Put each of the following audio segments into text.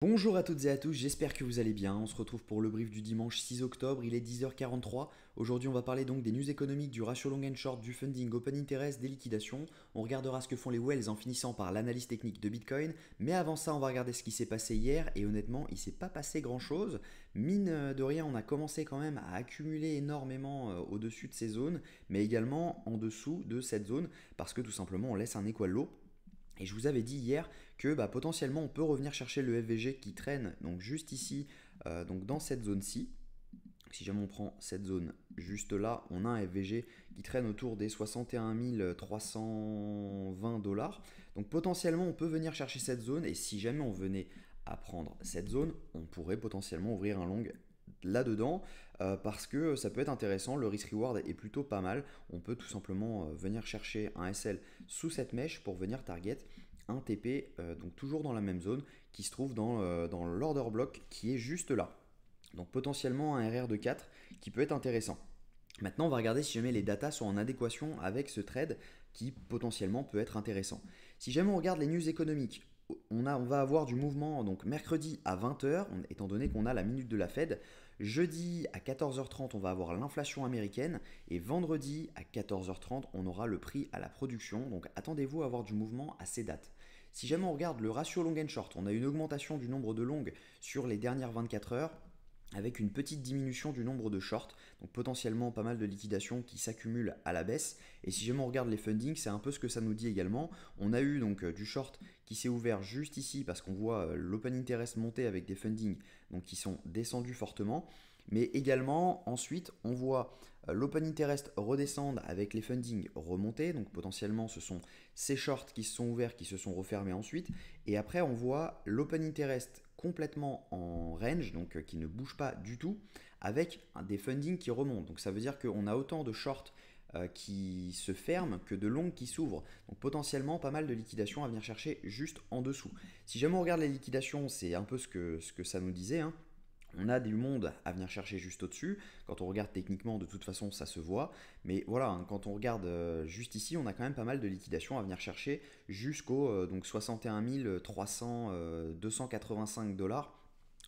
Bonjour à toutes et à tous, j'espère que vous allez bien. On se retrouve pour le brief du dimanche 6 octobre, il est 10h43. Aujourd'hui, on va parler donc des news économiques, du ratio long and short, du funding, open interest, des liquidations. On regardera ce que font les whales en finissant par l'analyse technique de Bitcoin. Mais avant ça, on va regarder ce qui s'est passé hier et honnêtement, il s'est pas passé grand-chose. Mine de rien, on a commencé quand même à accumuler énormément au-dessus de ces zones, mais également en dessous de cette zone parce que tout simplement, on laisse un équal low. Et je vous avais dit hier que potentiellement on peut revenir chercher le FVG qui traîne donc juste ici, donc dans cette zone-ci. Si jamais on prend cette zone juste là, on a un FVG qui traîne autour des 61 320 dollars. Donc potentiellement on peut venir chercher cette zone et si jamais on venait à prendre cette zone, on pourrait potentiellement ouvrir un long là-dedans parce que ça peut être intéressant, le risk reward est plutôt pas mal. On peut tout simplement venir chercher un SL sous cette mèche pour venir target un TP, donc toujours dans la même zone, qui se trouve dans l'order block qui est juste là. Donc potentiellement un RR de 4 qui peut être intéressant. Maintenant, on va regarder si jamais les datas sont en adéquation avec ce trade qui potentiellement peut être intéressant. Si jamais on regarde les news économiques, on va avoir du mouvement donc mercredi à 20h, étant donné qu'on a la minute de la Fed. Jeudi à 14h30, on va avoir l'inflation américaine. Et vendredi à 14h30, on aura le prix à la production. Donc attendez-vous à avoir du mouvement à ces dates. Si jamais on regarde le ratio long and short, on a une augmentation du nombre de longues sur les dernières 24 heures avec une petite diminution du nombre de shorts, donc potentiellement pas mal de liquidations qui s'accumulent à la baisse. Et si jamais on regarde les fundings, c'est un peu ce que ça nous dit également. On a eu donc du short qui s'est ouvert juste ici parce qu'on voit l'open interest monter avec des fundings donc qui sont descendus fortement. Mais également, ensuite, on voit l'open interest redescendre avec les fundings remonter. Donc potentiellement, ce sont ces shorts qui se sont ouverts, qui se sont refermés ensuite. Et après, on voit l'open interest complètement en range, donc qui ne bouge pas du tout, avec des fundings qui remontent. Donc ça veut dire qu'on a autant de shorts qui se ferment que de longues qui s'ouvrent. Donc potentiellement pas mal de liquidations à venir chercher juste en dessous. Si jamais on regarde les liquidations, c'est un peu ce que ça nous disait, hein. On a du monde à venir chercher juste au-dessus. Quand on regarde techniquement, de toute façon, ça se voit. Mais voilà, hein, quand on regarde juste ici, on a quand même pas mal de liquidations à venir chercher jusqu'au donc 61 300, 285 dollars,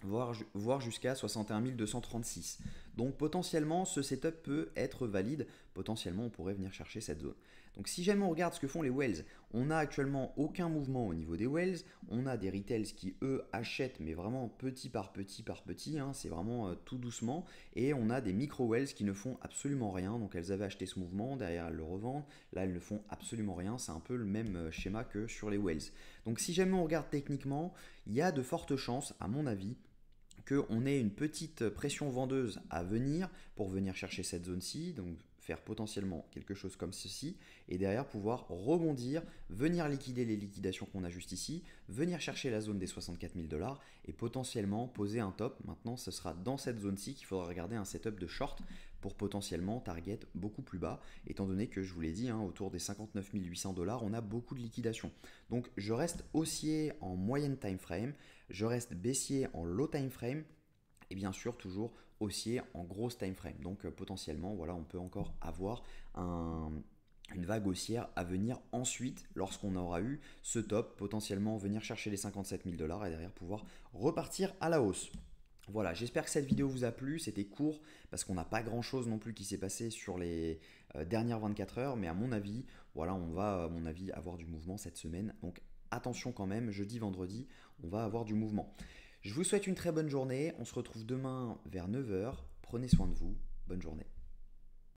voire jusqu'à 61 236. Donc potentiellement, ce setup peut être valide. Potentiellement, on pourrait venir chercher cette zone. Donc si jamais on regarde ce que font les whales, on n'a actuellement aucun mouvement au niveau des whales. On a des retails qui, eux, achètent, mais vraiment petit par petit par petit. Hein, c'est vraiment tout doucement. Et on a des micro-whales qui ne font absolument rien. Donc elles avaient acheté ce mouvement, derrière elles le revendent. Là, elles ne font absolument rien. C'est un peu le même schéma que sur les whales. Donc si jamais on regarde techniquement, il y a de fortes chances, à mon avis, qu'on ait une petite pression vendeuse à venir pour venir chercher cette zone-ci, donc faire potentiellement quelque chose comme ceci, et derrière pouvoir rebondir, venir liquider les liquidations qu'on a juste ici, venir chercher la zone des 64 000 dollars et potentiellement poser un top. Maintenant, ce sera dans cette zone-ci qu'il faudra regarder un setup de short pour potentiellement target beaucoup plus bas, étant donné que je vous l'ai dit, hein, autour des 59 800 dollars, on a beaucoup de liquidations. Donc je reste haussier en moyenne time frame, je reste baissier en low time frame, et bien sûr toujours haussier en grosse time frame. Donc potentiellement, voilà, on peut encore avoir une vague haussière à venir ensuite lorsqu'on aura eu ce top, potentiellement venir chercher les 57 000 dollars et derrière pouvoir repartir à la hausse. Voilà, j'espère que cette vidéo vous a plu. C'était court parce qu'on n'a pas grand chose non plus qui s'est passé sur les dernières 24 heures, mais à mon avis, voilà, on va à mon avis avoir du mouvement cette semaine. Donc attention quand même, jeudi, vendredi, on va avoir du mouvement. Je vous souhaite une très bonne journée. On se retrouve demain vers 9h. Prenez soin de vous. Bonne journée.